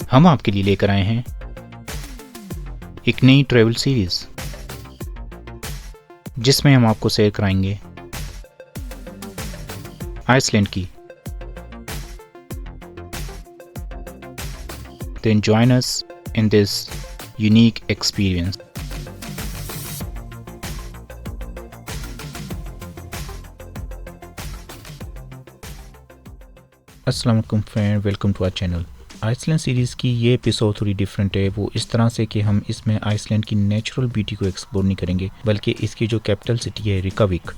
हम आपके लिए लेकर आए हैं एक नई ट्रैवल सीरीज जिसमें हम आपको शेयर कराएंगे आइसलैंड की। Then join us in this unique experience. अस्सलाम वालेकुम friend, welcome to our channel. Iceland series की ये एपिसोड थोड़ी डिफरेंट है, वो इस तरह से कि हम इसमें आइसलैंड की नेचुरल ब्यूटी को एक्सप्लोर नहीं करेंगे, बल्कि इसकी जो कैपिटल सिटी है रिकाविक,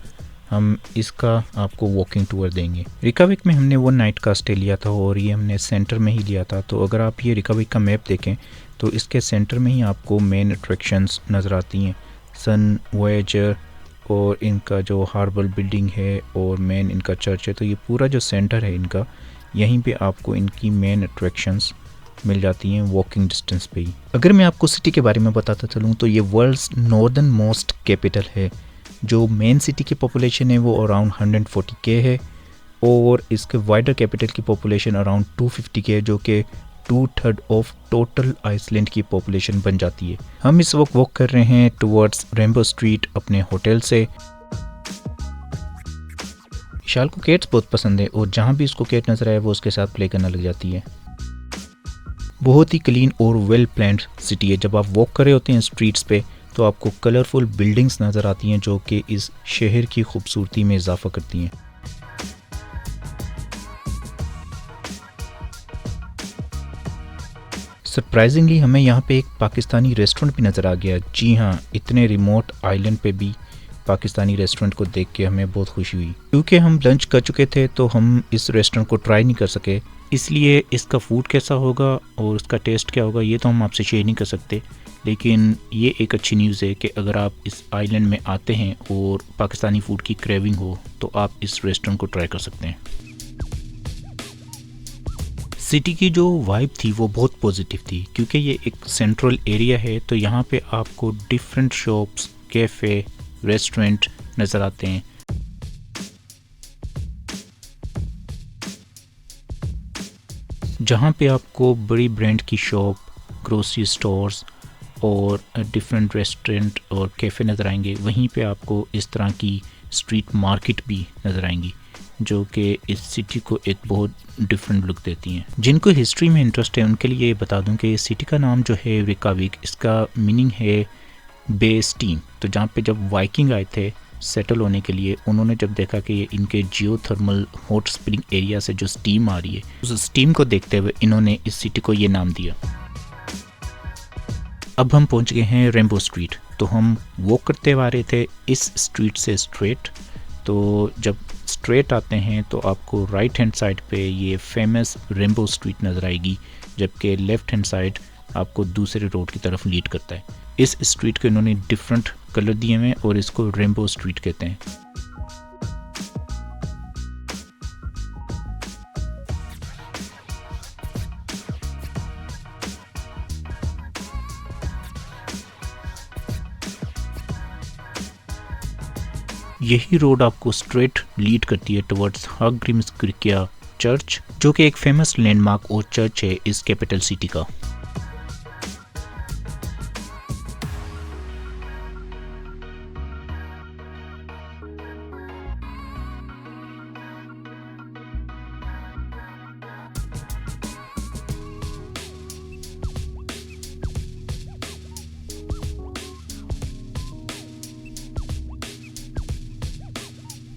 हम इसका आपको वॉकिंग टूर देंगे। रिकाविक में हमने 1 नाइट का स्टे लिया था और ये हमने सेंटर में ही लिया था। तो अगर आप ये रिकाविक का मैप देखें तो इसके सेंटर में ही आपको मेन अट्रैक्शंस नज़र आती हैं, सन वॉयेजर और इनका जो हार्बर बिल्डिंग है और मेन इनका चर्च है। तो ये पूरा जो सेंटर है इनका, यहीं पे आपको इनकी मेन अट्रैक्शंस मिल जाती हैं वॉकिंग डिस्टेंस पे ही। अगर मैं आपको सिटी के बारे में बताता चलूँ तो ये वर्ल्ड्स नॉर्दर्न मोस्ट कैपिटल है। जो मेन सिटी की पॉपुलेशन है वो अराउंड 140K है और इसके वाइडर कैपिटल की पॉपुलेशन अराउंड 250K है, जो कि 2/3 ऑफ टोटल आइसलैंड की पॉपुलेशन बन जाती है। हम इस वक्त वॉक कर रहे हैं टुवर्ड्स रेनबो स्ट्रीट अपने होटल से। विशाल को कैट्स बहुत पसंद है और जहाँ भी उसको कैट नजर आए वो उसके साथ प्ले करना लग जाती है। बहुत ही क्लीन और वेल प्लान्ड सिटी है। जब आप वॉक कर रहे होते हैं स्ट्रीट्स पे तो आपको कलरफुल बिल्डिंग्स नज़र आती हैं जो कि इस शहर की खूबसूरती में इजाफा करती हैं। सरप्राइजिंगली हमें यहाँ पे एक पाकिस्तानी रेस्टोरेंट भी नज़र आ गया। जी हाँ, इतने रिमोट आइलैंड पे भी पाकिस्तानी रेस्टोरेंट को देख के हमें बहुत खुशी हुई। क्योंकि हम लंच कर चुके थे तो हम इस रेस्टोरेंट को ट्राई नहीं कर सके, इसलिए इसका फूड कैसा होगा और उसका टेस्ट क्या होगा ये तो हम आपसे शेयर नहीं कर सकते। लेकिन ये एक अच्छी न्यूज़ है कि अगर आप इस आइलैंड में आते हैं और पाकिस्तानी फूड की क्रेविंग हो तो आप इस रेस्टोरेंट को ट्राई कर सकते हैं। सिटी की जो वाइब थी वो बहुत पॉजिटिव थी, क्योंकि ये एक सेंट्रल एरिया है तो यहाँ पे आपको डिफरेंट शॉप्स, कैफ़े, रेस्टोरेंट नज़र आते हैं। जहाँ पे आपको बड़ी ब्रांड की शॉप, ग्रोसरी स्टोर्स और डिफरेंट रेस्टोरेंट और कैफ़े नज़र आएंगे, वहीं पे आपको इस तरह की स्ट्रीट मार्केट भी नज़र आएंगी जो कि इस सिटी को एक बहुत डिफरेंट लुक देती हैं। जिनको हिस्ट्री में इंटरेस्ट है उनके लिए बता दूं कि इस सिटी का नाम जो है रिकाविक, इसका मीनिंग है बे स्टीम। तो जहाँ पे जब वाइकिंग आए थे सेटल होने के लिए, उन्होंने जब देखा कि ये इनके जियोथर्मल हॉट स्प्रिंग एरिया से जो स्टीम आ रही है, उस स्टीम को देखते हुए इन्होंने इस सिटी को ये नाम दिया। अब हम पहुंच गए हैं रेनबो स्ट्रीट। तो हम वॉक करते हुए आ रहे थे इस स्ट्रीट से स्ट्रेट। तो जब स्ट्रेट आते हैं तो आपको राइट हैंड साइड पे ये फेमस रेनबो स्ट्रीट नज़र आएगी, जबकि लेफ्ट हैंड साइड आपको दूसरे रोड की तरफ लीड करता है। इस स्ट्रीट को इन्होंने डिफरेंट कलर दिए हुए और इसको रेनबो स्ट्रीट कहते हैं। यही रोड आपको स्ट्रेट लीड करती है टुवर्ड्स हाग्रिम्सकिर्क्या चर्च, जो कि एक फेमस लैंडमार्क और चर्च है इस कैपिटल सिटी का।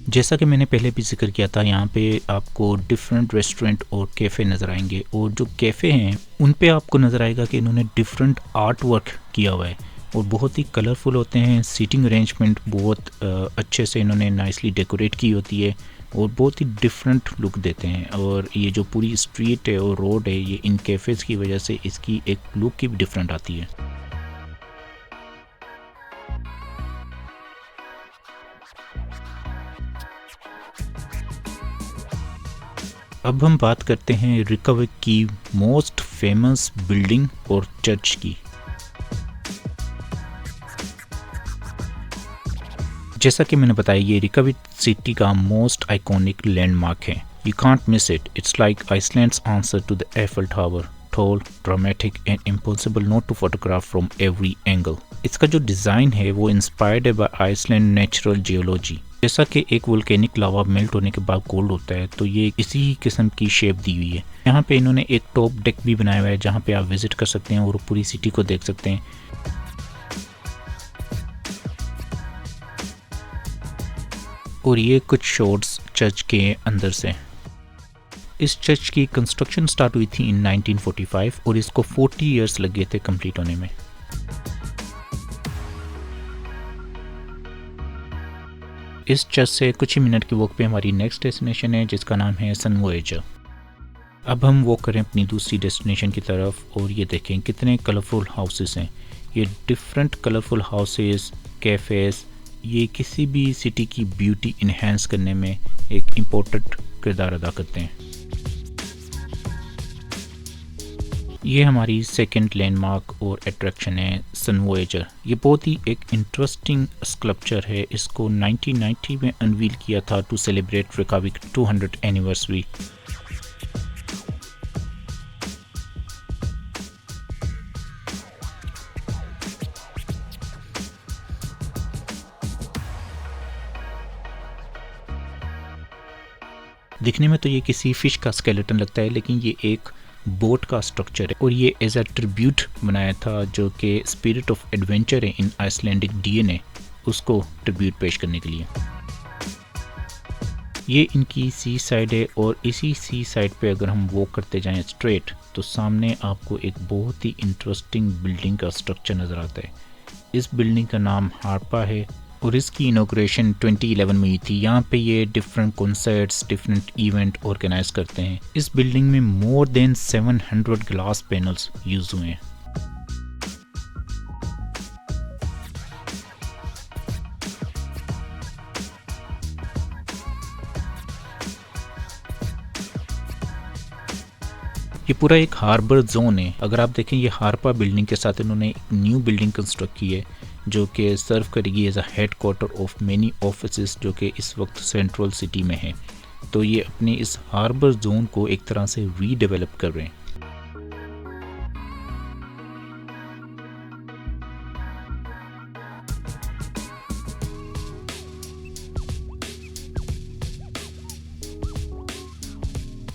जैसा कि मैंने पहले भी जिक्र किया था, यहाँ पे आपको डिफरेंट रेस्टोरेंट और कैफ़े नज़र आएंगे और जो कैफ़े हैं उन पे आपको नज़र आएगा कि इन्होंने डिफरेंट आर्ट वर्क किया हुआ है और बहुत ही कलरफुल होते हैं। सीटिंग अरेंजमेंट बहुत अच्छे से इन्होंने नाइसली डेकोरेट की होती है और बहुत ही डिफरेंट लुक देते हैं। और ये जो पूरी स्ट्रीट है और रोड है, ये इन कैफ़ेज़ की वजह से इसकी एक लुक ही डिफरेंट आती है। अब हम बात करते हैं रिकाविक की मोस्ट फेमस बिल्डिंग और चर्च की। जैसा कि मैंने बताया, ये रिकाविक सिटी का मोस्ट आइकॉनिक लैंडमार्क है। You can't miss it. It's like Iceland's answer to the Eiffel tower. tall, dramatic and impossible not to photograph from every angle. इसका जो डिज़ाइन है वो इंस्पायर्ड है बाय आइसलैंड नेचुरल जियोलॉजी। जैसा कि एक volcanic लावा melt होने के बाद गोल्ड होता है, तो ये इसी किस्म की शेप दी हुई है। यहाँ पे इन्होंने एक टॉप डेक भी बनाया हुआ है जहाँ पे आप विजिट कर सकते हैं और पूरी सिटी को देख सकते हैं। और ये कुछ शॉट्स चर्च के अंदर से। इस चर्च की कंस्ट्रक्शन स्टार्ट हुई थी इन 1945 और इसको 40 इयर्स लग गए थे कंप्लीट होने में। इस चर्च से कुछ ही मिनट की वॉक पे हमारी नेक्स्ट डेस्टिनेशन है जिसका नाम है सन वोएजर। अब हम वॉक करें अपनी दूसरी डेस्टिनेशन की तरफ और ये देखें कितने कलरफुल हाउसेस हैं। ये डिफरेंट कलरफुल हाउसेस, कैफ़ेज़, ये किसी भी सिटी की ब्यूटी इन्हेंस करने में एक इम्पोर्टेंट किरदार अदा करते हैं। ये हमारी सेकंड लैंडमार्क और अट्रैक्शन है सन वोएजर। ये बहुत ही एक इंटरेस्टिंग स्कल्पचर है। इसको 1990 में अनवील किया था टू सेलिब्रेट रिकविक 200 एनिवर्सरी। दिखने में तो ये किसी फिश का स्केलेटन लगता है, लेकिन ये एक बोट का स्ट्रक्चर है और ये एज अ ट्रिब्यूट बनाया था जो कि स्पिरिट ऑफ एडवेंचर है इन आइसलैंडिक डीएनए, उसको ट्रिब्यूट पेश करने के लिए। ये इनकी सी साइड है और इसी सी साइड पे अगर हम वॉक करते जाएं स्ट्रेट तो सामने आपको एक बहुत ही इंटरेस्टिंग बिल्डिंग का स्ट्रक्चर नज़र आता है। इस बिल्डिंग का नाम हारपा है और इसकी इनॉग्रेशन 2011 में हुई थी। यहाँ पे ये different concerts, different event organise करते हैं। इस बिल्डिंग में more than 700 glass panels use हुए हैं। ये पूरा एक हार्बर जोन है। अगर आप देखें ये हारपा बिल्डिंग के साथ इन्होंने एक न्यू बिल्डिंग कंस्ट्रक्ट की है जो कि सर्व करेगी as a headquarter of many offices जो कि इस वक्त सेंट्रल सिटी में है। तो ये अपने इस हार्बर जोन को एक तरह से रीडेवलप कर रहे हैं।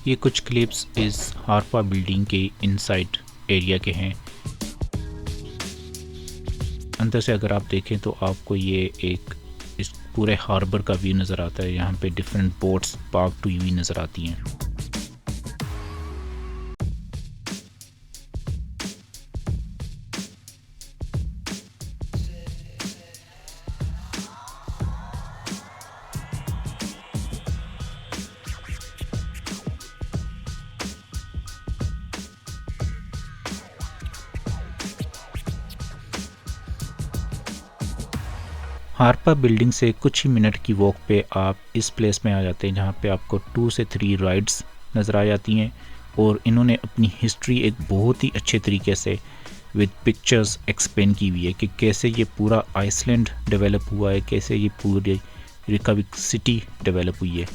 ये कुछ क्लिप्स इस हारपा बिल्डिंग के इनसाइड एरिया के हैं। अंदर से अगर आप देखें तो आपको ये एक इस पूरे हार्बर का व्यू नज़र आता है। यहाँ पे डिफरेंट बोट्स पार्क हुई हुई नज़र आती हैं। हारपा बिल्डिंग से कुछ ही मिनट की वॉक पे आप इस प्लेस में आ जाते हैं जहाँ पे आपको 2 से 3 राइड्स नज़र आ जाती हैं और इन्होंने अपनी हिस्ट्री एक बहुत ही अच्छे तरीके से विद पिक्चर्स एक्सप्लेन की हुई है कि कैसे ये पूरा आइसलैंड डेवलप हुआ है, कैसे ये पूरी रिकविक सिटी डेवलप हुई है।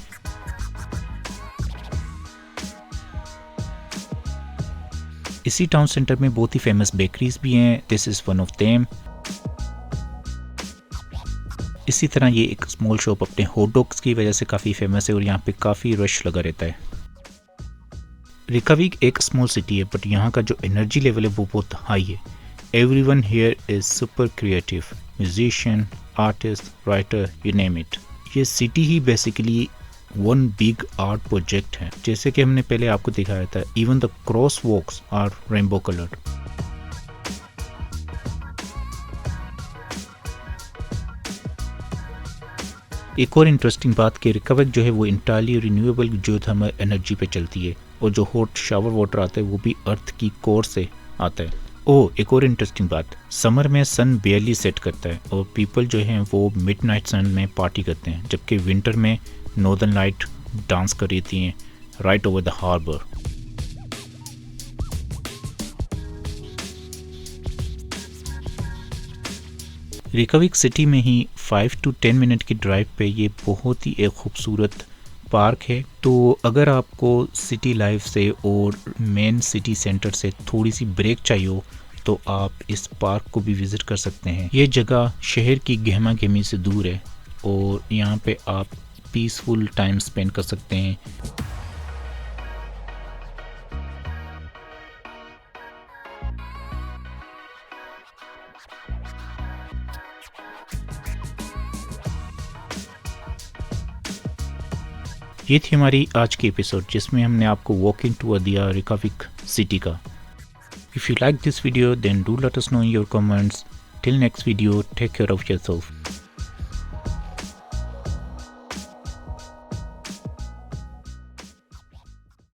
इसी टाउन सेंटर में बहुत ही फेमस बेकरीज भी हैं। This is one of them. इसी तरह ये एक स्मॉल शॉप अपने हॉट डॉग्स की वजह से काफ़ी फेमस है और यहाँ पे काफ़ी रश लगा रहता है। रिकविक एक स्मॉल सिटी है बट यहाँ का जो एनर्जी लेवल है वो बहुत हाई है। Everyone here is super creative, musician, artist, writer, you name it. ये सिटी ही basically one big art project है। जैसे कि हमने पहले आपको दिखाया था, even the cross walks are rainbow coloured. एक और इंटरेस्टिंग बात कि रिकविक जो है वो इंटायरली रिन्यूएबल जियोथर्मल एनर्जी पे चलती है और जो हॉट शावर वाटर आता है वो भी अर्थ की कोर से आता है। एक और इंटरेस्टिंग बात, समर में सन बेयरली सेट करता है और पीपल जो हैं वो मिडनाइट सन में पार्टी करते हैं, जबकि विंटर में नॉर्दर्न लाइट डांस कर रही थी right over the harbour. Reykjavik city में ही 5 to 10 मिनट की ड्राइव पे ये बहुत ही एक खूबसूरत पार्क है। तो अगर आपको सिटी लाइफ से और मेन सिटी सेंटर से थोड़ी सी ब्रेक चाहिए हो तो आप इस पार्क को भी विज़िट कर सकते हैं। ये जगह शहर की गहमा गहमी से दूर है और यहाँ पे आप पीसफुल टाइम स्पेंड कर सकते हैं। ये थी हमारी आज की एपिसोड जिसमें हमने आपको वॉकिंग टूर दिया रिकविक सिटी का। If you like this video then do let us know in your comments. Till next video, take care of yourself.